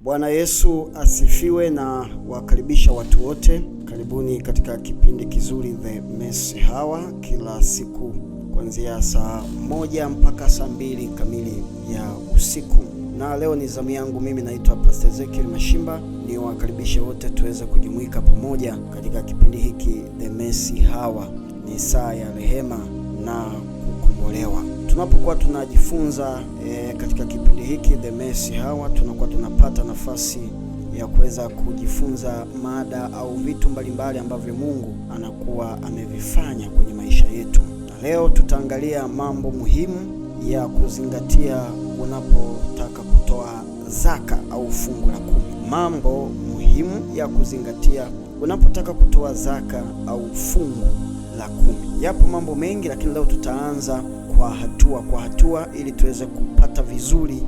Bwana Yesu asifiwe na wakaribisha watu wote. Karibuni katika kipindi kizuri The Mercy Hour, kila siku kuanzia saa 1 mpaka saa 2 kamili ya usiku. Na leo ni zamu yangu, mimi naitwa Pastor Ezekiel Mashimba. Ni wakaribisha wote tuweze kujumuika pamoja katika kipindi hiki The Mercy Hour. Ni saa ya rehema na kukombolewa. Tunapokuwa tunajifunza katika kipindi hiki The Mercy Hour, tunakuwa tunapata nafasi ya kuweza kujifunza mada au vitu mbalimbali ambavyo Mungu anakuwa amevifanya kwenye maisha yetu. Na leo tutaangalia mambo muhimu ya kuzingatia unapotaka kutoa zaka au fungu la 10. Mambo muhimu ya kuzingatia unapotaka kutoa zaka au fungu la 10. Yapo mambo mengi, lakini leo tutaanza kwa hatua ili tuweze kupata vizuri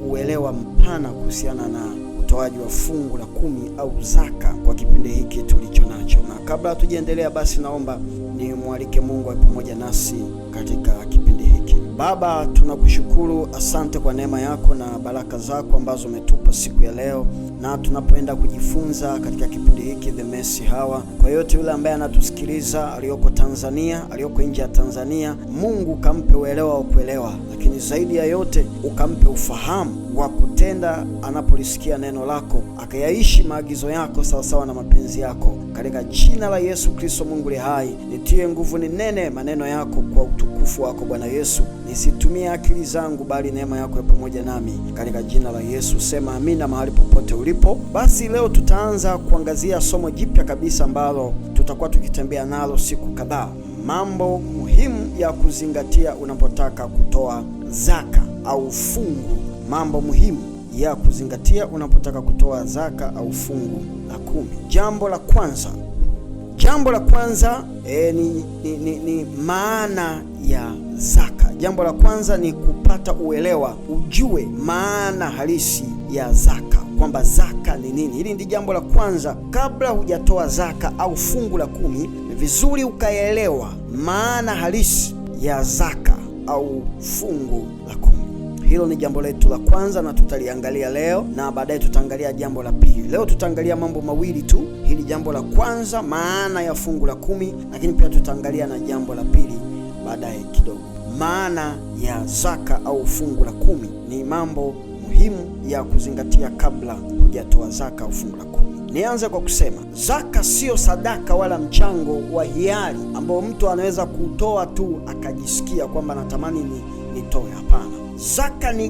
uelewa mpana kuhusiana na utoaji wa fungu la 10 au zaka kwa kipindi hiki tulicho nacho. Na kabla hatujaendelea, basi naomba nimwalike Mungu pamoja nasi katika kipindi hiki. Baba, tunakushukuru, asante kwa neema yako na baraka zako ambazo umetupa siku ya leo, na tunapoenda kujifunza katika kipindi hiki The Mercy Hour. Kwa yote yule ambaye anatusikiliza, aliyoko Tanzania, aliyoko nje ya Tanzania, Mungu kampe uelewa wa kuelewa, lakini zaidi ya yote ukampe ufahamu wa kutenda anapolisikia neno lako, akayaishi maagizo yako sawasawa na mapenzi yako. Katika jina la Yesu Kristo, Mungu aliye hai, nitie nguvu, ninene maneno yako kwa utukufu wako Bwana Yesu. Nisitumie akili zangu, bali neema yako ya pamoja nami, katika jina la Yesu. Sema amina mahali popote ulipo. Basi leo tutaanza kuangazia somo jipya kabisa ambalo tutakuwa tukitembea nalo siku kadhaa. Mambo muhimu ya kuzingatia unapotaka kutoa zaka au fungu. Mambo muhimu ya kuzingatia unapotaka kutoa zaka au fungu la 10. Jambo la kwanza ni maana ya zaka. Jambo la kwanza ni kupata uelewa, ujue maana halisi ya zaka, kwamba zaka ni nini. Hili ndi jambo la kwanza. Kabla hujatoa zaka au fungu la 10, ni vizuri ukaelewa maana halisi ya zaka au fungu la 10. Hilo ni jambo letu la kwanza na tutaliangalia leo, na baadaye tutaangalia jambo la pili. Leo tutaangalia mambo mawili tu. Hili jambo la kwanza, maana ya fungu la 10, lakini pia tutaangalia na jambo la pili baadaye kidogo. Maana ya zaka au fungu la 10 ni mambo muhimu ya kuzingatia kabla hujatoa zaka au fungu la 10. Nianze kwa kusema zaka sio sadaka wala mchango wa hiari ambao mtu anaweza kutoa tu akajisikia kwamba natamani nitoe. Hapana. Zaka ni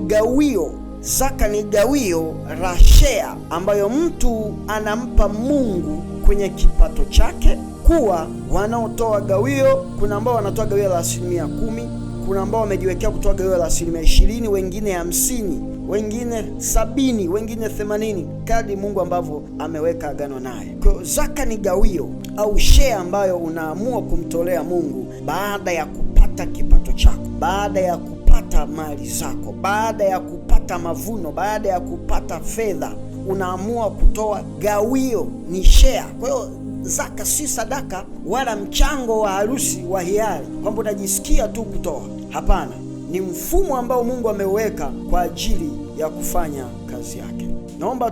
gawio la share ambayo mtu anampa Mungu kwenye kipato chake. Kuwa wanaotoa gawio, kuna ambao wanatoa gawio la 10%, kuna ambao wamejiwekea kutoa gawio la 20%, wengine 50%, wengine 70%, wengine 80%, kadri Mungu ambavyo ameweka agano naye. Kwa zaka ni gawio au share ambayo unaamua kumtolea Mungu baada ya kupata kipato chako, baada ya kupata mali zako, baada ya kupata mavuno, baada ya kupata fedha, unaamua kutoa gawio, ni share. Kwa hiyo zaka si sadaka wala mchango wa harusi wa hiari kwamba unajisikia tu kutoa. Hapana, ni mfumo ambao Mungu ameuweka kwa ajili ya kufanya kazi yake. Naomba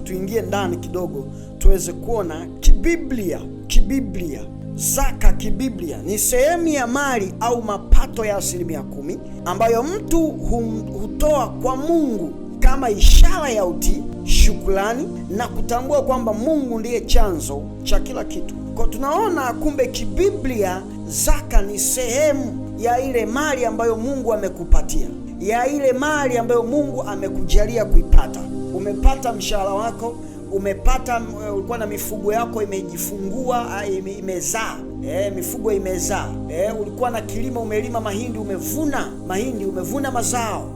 tuingie ndani kidogo tuweze kuona kibiblia. Zaka kibiblia ni sehemu ya mali au mapato ya 10% ambayo mtu hutoa kwa Mungu kama ishara ya utii, shukrani na kutambua kwamba Mungu ndiye chanzo cha kila kitu. Kwa tunaona kumbe kibiblia zaka ni sehemu ya ile mali ambayo Mungu amekupatia, ya ile mali ambayo Mungu amekujalia kuipata. Umepata mshahara wako, ulikuwa na mifugo yako imejifungua, imezaa, mifugo imezaa. Ulikuwa na kilimo, umelima mahindi, umevuna mazao.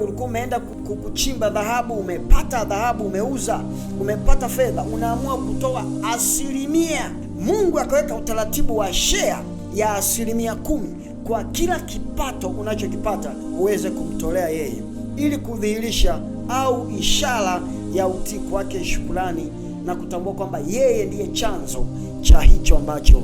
Ulikuwa umeenda kuchimba dhahabu, umepata dhahabu, umeuza, umepata fedha, unaamua kutoa 10%. Mungu akaweka utaratibu wa share ya 10% kwa kila kipato unachokipata uweze kumtolea yeye, ili kudhihirisha au ishara ya utii kwake, shukrani na kutambua kwamba yeye ndiye chanzo cha hicho ambacho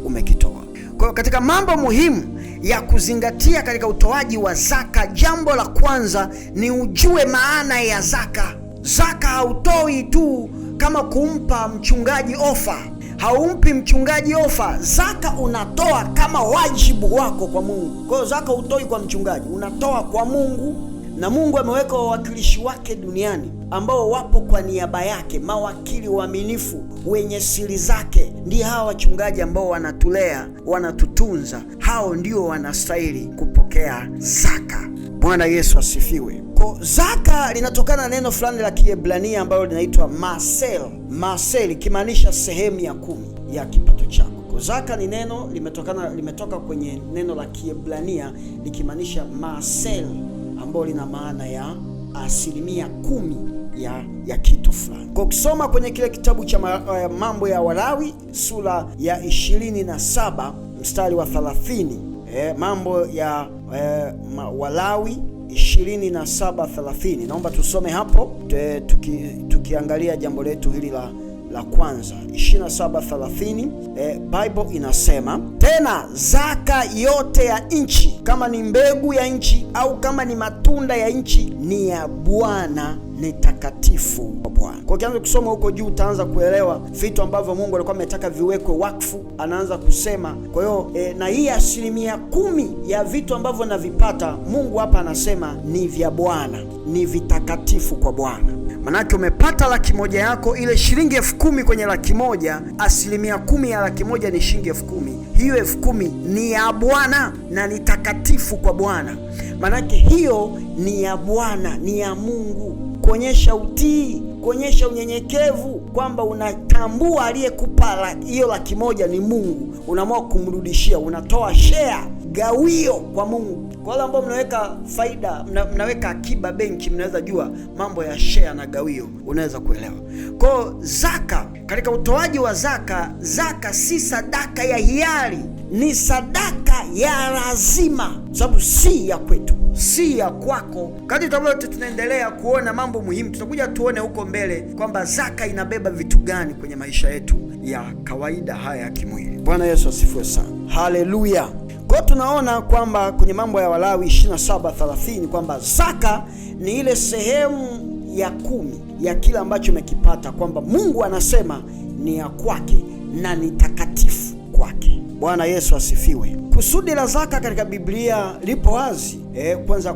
umekitoa. Kwa hiyo katika mambo muhimu ya kuzingatia katika utoaji wa zaka, jambo la kwanza ni ujue maana ya zaka. Zaka hautoi tu kama kumpa mchungaji ofa. Haumpi mchungaji ofa. Zaka unatoa kama wajibu wako kwa Mungu. Kwa hiyo zaka hutoi kwa mchungaji, unatoa kwa Mungu, na Mungu ameweka wawakilishi wake duniani ambao wapo kwa niaba yake, mawakili waaminifu wenye siri zake. Ndio hawa wachungaji ambao wanatulea, wanatutunza. Hao ndio wanastahili kupokea zaka. Bwana Yesu asifiwe. Kwa zaka linatokana na neno fulani la Kiebrania ambalo linaitwa masel. Masel ikimaanisha sehemu ya 10 ya kipato chako. Kwa zaka ni neno limetoka kwenye neno la Kiebrania likimaanisha masel, ambalo lina maana ya 10% ya kitu fulani. Kwa kusoma kwenye kile kitabu cha mambo ya Walawi sura ya 27 mstari wa 30, mambo ya Walawi 27:30. Naomba tusome hapo tukiangalia jambo letu hili la kwanza. 27:30, Bible inasema, tena zaka yote ya nchi, kama ni mbegu ya nchi au kama ni matunda ya nchi, ni ya Bwana, ni takatifu kwa Bwana. Kwa kianza kusoma huko juu utaanza kuelewa vitu ambavyo Mungu alikuwa ametaka viwekwe wakfu. Anaanza kusema, kwa hiyo na hii 10% ya vitu ambavyo navipata, Mungu hapa anasema ni vya Bwana, ni vitakatifu kwa Bwana. Manake umepata 100,000 yako, ile shilingi 10,000 kwenye 100,000, 10% ya 100,000 ni shilingi 10,000. Hiyo 10,000 ni ya Bwana na ni takatifu kwa Bwana. Manake hiyo ni ya Bwana, ni ya Mungu. Kuonyesha utii, kuonyesha unyenyekevu, kwamba unatambua aliyekupa hiyo 100,000 ni Mungu. Unaamua kumrudishia, unatoa share, gawio kwa Mungu. Kwa wale ambao mnaweka faida, mnaweka akiba benki, mnaweza jua mambo ya share na gawio, unaweza kuelewa. Kwa zaka, katika utoaji wa zaka si sadaka ya hiari, ni sadaka ya lazima, sababu si ya kwetu, si ya kwako. Kadri tunaendelea kuona mambo muhimu, tutakuja tuone huko mbele kwamba zaka inabeba vitu gani kwenye maisha yetu ya kawaida haya ya kimwili. Bwana Yesu asifiwe sana. Haleluya. Kwa tunaona kwamba kwenye mambo ya Walawi 27:30 kwamba zaka ni ile sehemu ya 10 ya kila ambacho umekipata, kwamba Mungu anasema ni ya kwake na ni takatifu kwake. Bwana Yesu asifiwe. Kusudi la zaka katika Biblia lipo wazi.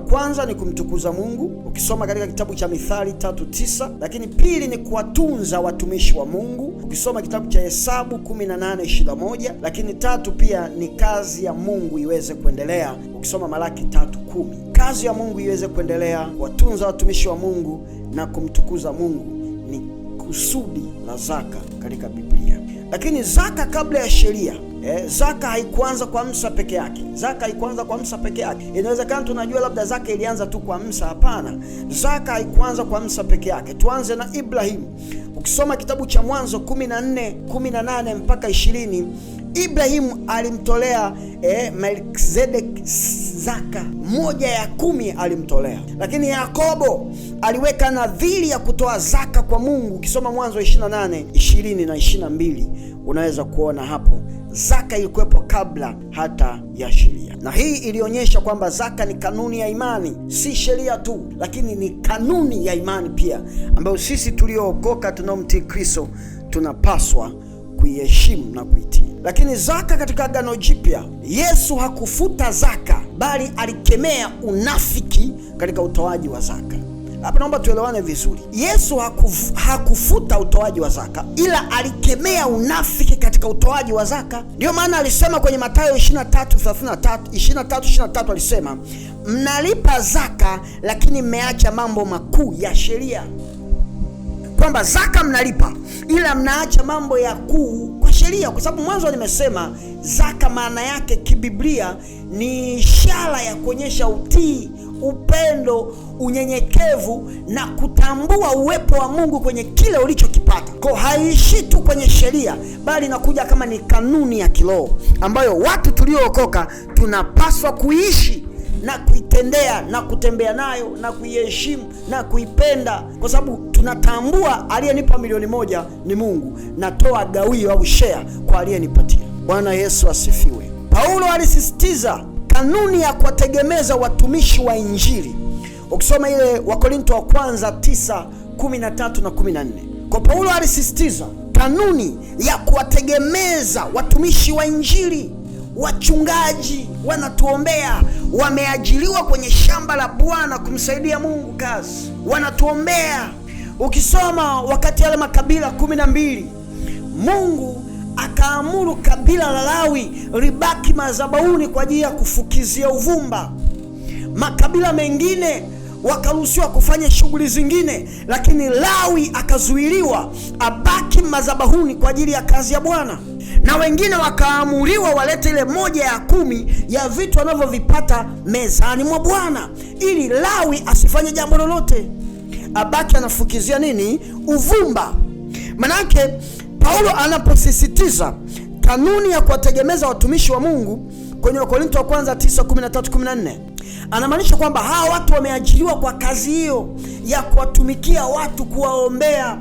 Kwanza ni kumtukuza Mungu, ukisoma katika kitabu cha Mithali 3:9. Lakini pili ni kuwatunza watumishi wa Mungu, ukisoma kitabu cha Hesabu 18:21. Lakini tatu pia ni kazi ya Mungu iweze kuendelea, ukisoma Malaki 3:10. Kazi ya Mungu iweze kuendelea, kuwatunza watumishi wa Mungu na kumtukuza Mungu ni kusudi la zaka katika Biblia. Lakini zaka kabla ya sheria, zaka haikuanza kwa Musa peke yake. Zaka haikuanza kwa Musa peke yake. Inawezekana tunajua labda zaka ilianza tu kwa Musa. Hapana, zaka haikuanza kwa Musa peke yake. Tuanze na Ibrahimu. Ukisoma kitabu cha Mwanzo 14:18 mpaka 20, Ibrahimu alimtolea Melkizedek zaka, 1/10 alimtolea. Lakini Yakobo aliweka nadhiri ya kutoa zaka kwa Mungu. Ukisoma Mwanzo 28:20 na 22, unaweza kuona hapo zaka ilikuwepo kabla hata ya sheria. Na hii ilionyesha kwamba zaka ni kanuni ya imani, si sheria tu, lakini ni kanuni ya imani pia, ambayo sisi tuliookoka tunaomtii Kristo tunapaswa kuiheshimu na kuitii. Lakini zaka katika Agano Jipya, Yesu hakufuta zaka, bali alikemea unafiki katika utoaji wa zaka. Hapa naomba tuelewane vizuri. Yesu hakufuta utoaji wa zaka, ila alikemea unafiki katika utoaji wa zaka. Ndio maana alisema kwenye Mathayo 23:23 alisema, mnalipa zaka lakini mmeacha mambo makuu ya sheria. Kwamba zaka mnalipa ila mnaacha mambo ya kuu kwa sheria. Kwa sababu mwanzo nimesema zaka maana yake kibiblia ni ishara ya kuonyesha utii, upendo, unyenyekevu na kutambua uwepo wa Mungu kwenye kile ulichokipata. Kwa haishi tu kwenye sheria, bali inakuja kama ni kanuni ya kiroho ambayo watu tuliookoka tunapaswa kuishi na kuitendea na kutembea nayo na kuiheshimu na kuipenda, kwa sababu tunatambua aliyenipa milioni 1 ni Mungu, natoa gawio au share kwa aliyenipatia. Bwana Yesu asifiwe. Paulo alisisitiza kanuni ya kuwategemeza watumishi wa Injili Ukisoma ile Wakorintho wa kwanza 9:13 na 14, kwa Paulo alisisitiza kanuni ya kuwategemeza watumishi wa Injili. Wachungaji wanatuombea, wameajiriwa kwenye shamba la Bwana kumsaidia Mungu kazi, wanatuombea. Ukisoma wakati yale makabila 12, Mungu akaamuru kabila la Lawi libaki madhabahuni kwa ajili ya kufukizia uvumba. Makabila mengine wakaruhusiwa kufanya shughuli zingine, lakini Lawi akazuiliwa abaki madhabahuni kwa ajili ya kazi ya Bwana. Na wengine wakaamuriwa walete ile 1/10 ya vitu wanavyovipata mezani mwa Bwana, ili Lawi asifanye jambo lolote, abaki anafukizia nini? Uvumba. Manake Paulo anaposisitiza kanuni ya kuwategemeza watumishi wa Mungu kwenye Wakorintho wa kwanza 9:13-14, anamaanisha kwamba hawa watu wameajiriwa kwa kazi hiyo ya kuwatumikia watu, kuwaombea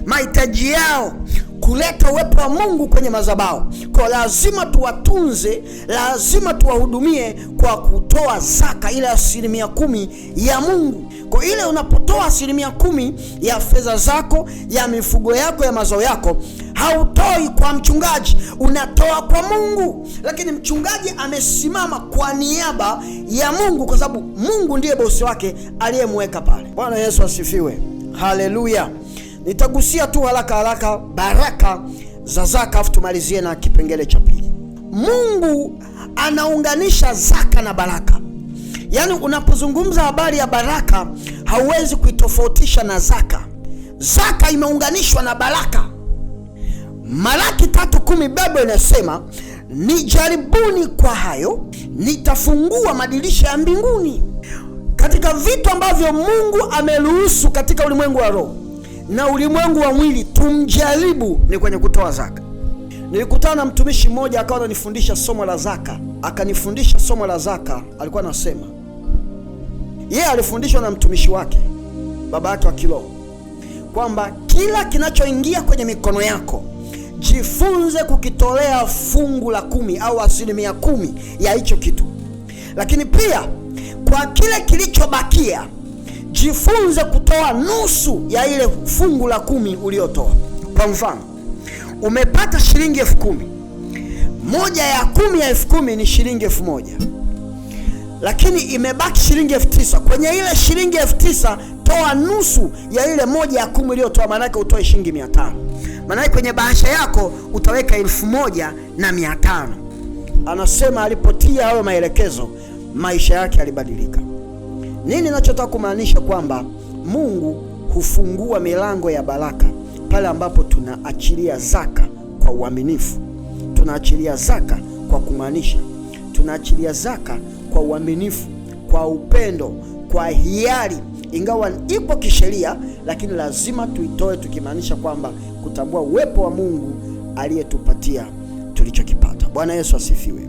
mahitaji yao, kuleta uwepo wa Mungu kwenye madhabahu. Kwa lazima tuwatunze, lazima tuwahudumie kwa kutoa zaka, ile 10% ya Mungu. Kwa ile unapotoa 10% ya fedha zako, ya mifugo yako, ya mazao yako, hautoi kwa mchungaji, unatoa kwa Mungu. Lakini mchungaji amesimama kwa niaba ya Mungu, kwa sababu Mungu ndiye bosi wake aliyemweka pale. Bwana Yesu asifiwe. Haleluya. Nitagusia tu haraka baraka za zaka, afu tumalizie na kipengele cha pili. Mungu anaunganisha zaka na baraka. Yaani unapozungumza habari ya baraka, hauwezi kuitofautisha na zaka. Zaka imeunganishwa na baraka. Malaki 3:10 Biblia inasema, nijaribuni kwa hayo, nitafungua madirisha ya mbinguni. Katika vitu ambavyo Mungu ameruhusu katika ulimwengu wa roho na ulimwengu wa mwili tumjaribu ni kwenye kutoa zaka. Nilikutana na mtumishi mmoja akawa ananifundisha somo la zaka. Akanifundisha somo la zaka, alikuwa anasema yeye alifundishwa na mtumishi wake, baba yake wa kiroho, kwamba kila kinachoingia kwenye mikono yako jifunze kukitolea fungu la 10 au 10% ya hicho kitu. Lakini pia kwa kile kilichobakia jifunze kutoa nusu ya ile fungu la 10 uliotoa. Kwa mfano, umepata shilingi 10,000, moja ya 10 ya 10,000 ni shilingi 1,000, lakini imebaki shilingi 9,000. Kwenye ile shilingi 9,000 toa nusu ya ile moja ya 10 uliotoa, maana yake utoe shilingi 500. Maana yake kwenye bahasha yako utaweka 1,500. Anasema alipotia hayo maelekezo, maisha yake yalibadilika. Nini ninachotaka kumaanisha? Kwamba Mungu hufungua milango ya baraka pale ambapo tunaachilia zaka kwa uaminifu, tunaachilia zaka kwa kumaanisha, tunaachilia zaka kwa uaminifu, kwa upendo, kwa hiari. Ingawa ipo kisheria, lakini lazima tuitoe tukimaanisha kwamba kutambua uwepo wa Mungu aliyetupatia tulichokipata. Bwana Yesu asifiwe.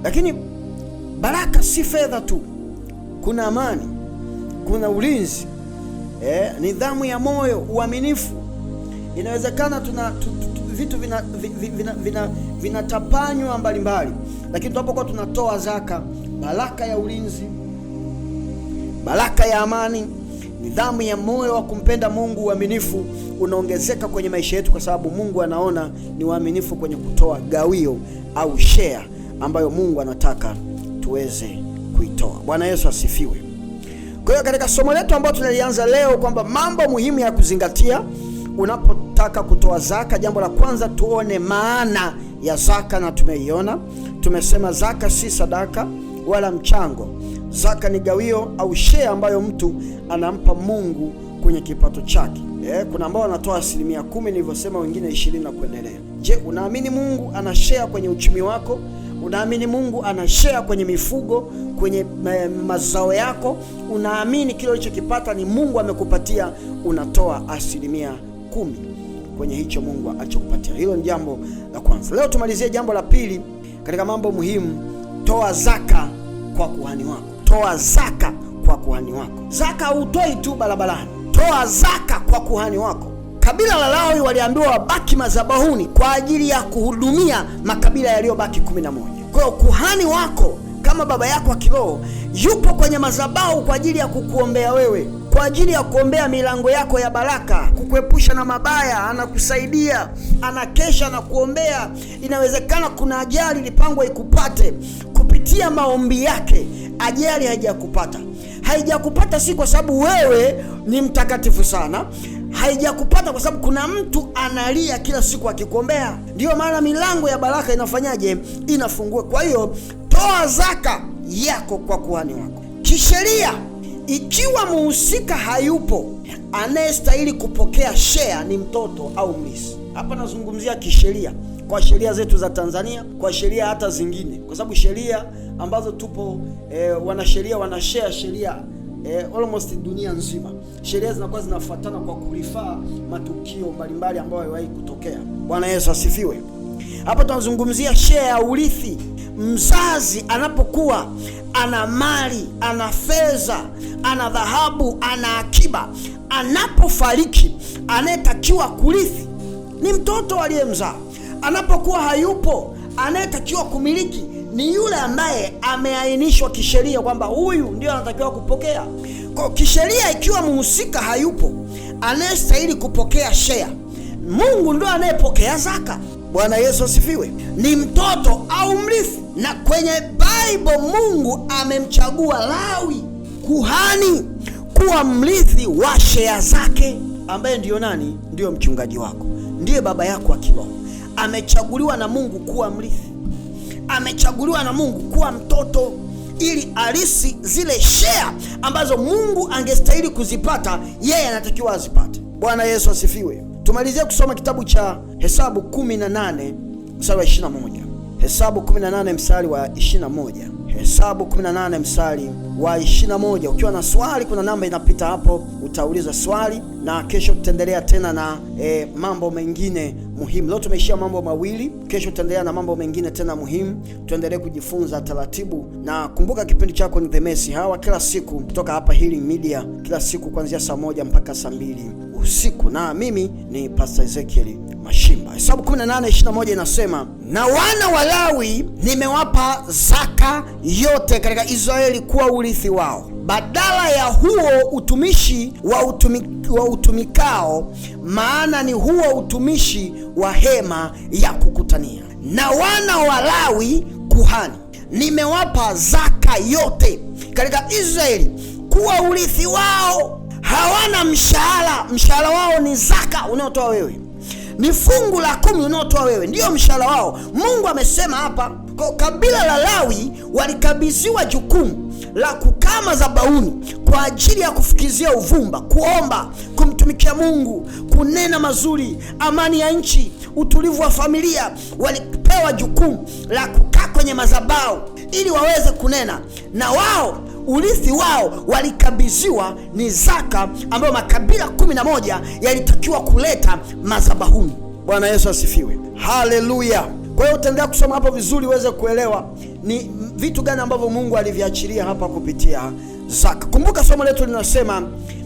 Lakini baraka si fedha tu. Kuna amani, kuna ulinzi, nidhamu ya moyo, uaminifu. Inawezekana vitu vinatapanywa mbalimbali, lakini tunapokuwa tunatoa zaka, baraka ya ulinzi, baraka ya amani, nidhamu ya moyo wa kumpenda Mungu, uaminifu unaongezeka kwenye maisha yetu, kwa sababu Mungu anaona ni waaminifu kwenye kutoa gawio au share ambayo Mungu anataka tuweze kuitoa. Bwana Yesu asifiwe. Kwa hiyo katika somo letu ambalo tunalianza leo, kwamba mambo muhimu ya kuzingatia unapotaka kutoa zaka. Jambo la kwanza, tuone maana ya zaka, na tumeiona. Tumesema zaka si sadaka wala mchango. Zaka ni gawio au share ambayo mtu anampa Mungu kwenye kipato chake. Kuna ambao wanatoa 10% nilivyosema, wengine 20 na kuendelea. Je, unaamini Mungu ana share kwenye uchumi wako? Unaamini Mungu ana share kwenye mifugo, kwenye mazao yako? Unaamini kile ulichokipata ni Mungu amekupatia, unatoa 10% kwenye hicho Mungu alichokupatia? Hilo ni jambo la kwanza. Leo tumalizie jambo la pili katika mambo muhimu. Toa zaka kwa kuhani wako. Toa zaka kwa kuhani wako. Zaka hutoi tu barabarani, toa zaka kwa kuhani wako. Kabila la Lawi waliambiwa wabaki madhabahuni kwa ajili ya kuhudumia makabila yaliyobaki 11. Kwa hiyo kuhani wako kama baba yako wa kiroho yupo kwenye madhabahu kwa ajili ya kukuombea wewe, kwa ajili ya kuombea milango yako ya baraka, kukuepusha na mabaya. Anakusaidia, anakesha na kuombea. Inawezekana kuna ajali ilipangwa ikupate, kupitia maombi yake ajali haijakupata. Haijakupata si kwa sababu wewe ni mtakatifu sana, haijakupata kwa sababu kuna mtu analia kila siku akikuombea. Ndiyo maana milango ya baraka inafanyaje? Inafungua. Kwa hiyo toa zaka yako kwa kuhani wako. Kisheria, ikiwa muhusika hayupo, anayestahili kupokea share ni mtoto au mlisi. Hapa nazungumzia kisheria, kwa sheria zetu za Tanzania, kwa sheria hata zingine, kwa sababu sheria ambazo tupo wanasheria wanashare sheria almost dunia nzima. Sheria zinakuwa zinafuatana kwa kulifaa matukio mbalimbali ambayo hayawahi kutokea. Bwana Yesu asifiwe. Hapa tunazungumzia share ya urithi. Mzazi anapokuwa ana mali, ana fedha, ana dhahabu, ana akiba, anapofariki anayetakiwa kurithi ni mtoto aliyemzaa. Anapokuwa hayupo, anayetakiwa kumiliki ni yule ambaye ameainishwa kisheria kwamba huyu ndio anatakiwa kupokea. Kwa kisheria, ikiwa muhusika hayupo, anayestahili kupokea share, Mungu ndio anayepokea zaka. Bwana Yesu asifiwe. Ni mtoto au mrithi. Na kwenye Bible Mungu amemchagua Lawi, kuhani, kuwa mrithi wa share zake, ambaye ndiyo nani? Ndiyo mchungaji wako, ndiye baba yako wa kiroho. Amechaguliwa na Mungu kuwa mrithi, amechaguliwa na Mungu kuwa mtoto, ili arisi zile share ambazo Mungu angestahili kuzipata, yeye anatakiwa azipate. Bwana Yesu asifiwe. Tumalizie kusoma kitabu cha Hesabu 18 mstari wa 21. Hesabu 18 mstari wa 21. Hesabu 18 mstari wa 21. Ukiwa na swali, kuna namba inapita hapo, utauliza swali, na kesho tutaendelea tena na mambo mengine muhimu. Leo tumeishia mambo mawili, kesho tutaendelea na mambo mengine tena muhimu. Tuendelee kujifunza taratibu, na kumbuka kipindi chako ni The Messi Hawa, kila siku kutoka hapa Healing Media, kila siku kuanzia saa 1 mpaka saa 2 usiku, na mimi ni Pastor Ezekiel Mashimba. Hesabu 18:21 inasema, na wana wa Lawi nimewapa zaka yote katika Israeli kuwa urithi wao, badala ya huo utumishi wa utumikao, maana ni huo utumishi wa hema ya kukutania. Na wana wa Lawi kuhani nimewapa zaka yote katika Israeli kuwa urithi wao. Hawana mshahara, mshahara wao ni zaka unaotoa wewe, ni fungu la 10 unaotoa wewe, ndio mshahara wao. Mungu amesema hapa, kwa kabila la Lawi walikabidhiwa jukumu la kukaa madhabahuni kwa ajili ya kufukizia uvumba, kuomba, kumtumikia Mungu, kunena mazuri, amani ya nchi, utulivu wa familia. Walipewa jukumu la kukaa kwenye madhabahu ili waweze kunena, na wao urithi wao walikabidhiwa ni zaka ambayo makabila 11 yalitakiwa kuleta madhabahuni. Bwana Yesu asifiwe. Haleluya. Kwa hiyo utaendelea kusoma hapo vizuri uweze kuelewa ni vitu gani ambavyo Mungu aliviachilia hapa kupitia zaka. Kumbuka somo letu linasema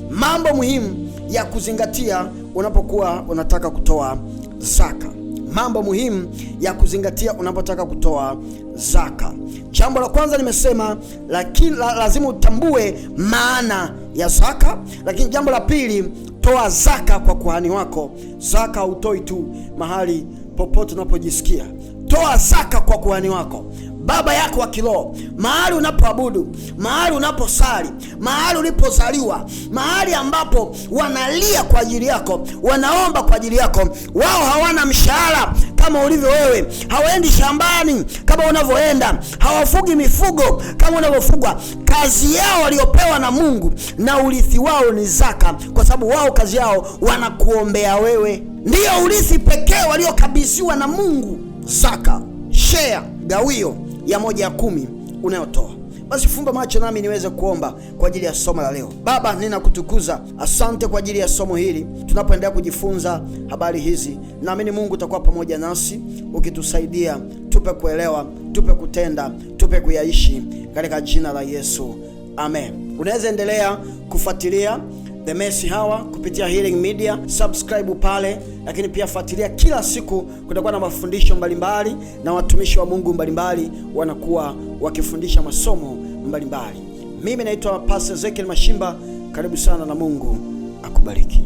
mambo muhimu ya kuzingatia unapokuwa unataka kutoa zaka. Mambo muhimu ya kuzingatia unapotaka kutoa zaka. Jambo la kwanza nimesema, lakini lazima utambue maana ya zaka. Lakini jambo la pili, toa zaka kwa kuhani wako. Zaka hutoi tu mahali popote unapojisikia. Toa zaka kwa kuhani wako, baba yako wa kiroho, mahali unapoabudu, mahali unaposali, mahali ulipozaliwa, mahali ambapo wanalia kwa ajili yako, wanaomba kwa ajili yako. Wao hawana mshahara kama ulivyo wewe, hawaendi shambani kama unavyoenda, hawafugi mifugo kama unavyofugwa. Kazi yao waliopewa na Mungu na urithi wao ni zaka, kwa sababu wao kazi yao wanakuombea wewe. Ndiyo urithi pekee waliokabidhiwa na Mungu, zaka, share, gawio ya 1/10 unayotoa. Basi fumba macho nami niweze kuomba kwa ajili ya somo la leo. Baba, ninakutukuza, asante kwa ajili ya somo hili. Tunapoendelea kujifunza habari hizi, naamini Mungu utakuwa pamoja nasi ukitusaidia, tupe kuelewa, tupe kutenda, tupe kuyaishi, katika jina la Yesu, amen. Unaweza endelea kufuatilia The Messi Hawa kupitia Healing Media, subscribe pale, lakini pia fuatilia kila siku, kutakuwa na mafundisho mbalimbali na watumishi wa Mungu mbalimbali wanakuwa wakifundisha masomo mbalimbali. Mimi naitwa Pastor Ezekiel Mashimba. Karibu sana na Mungu akubariki.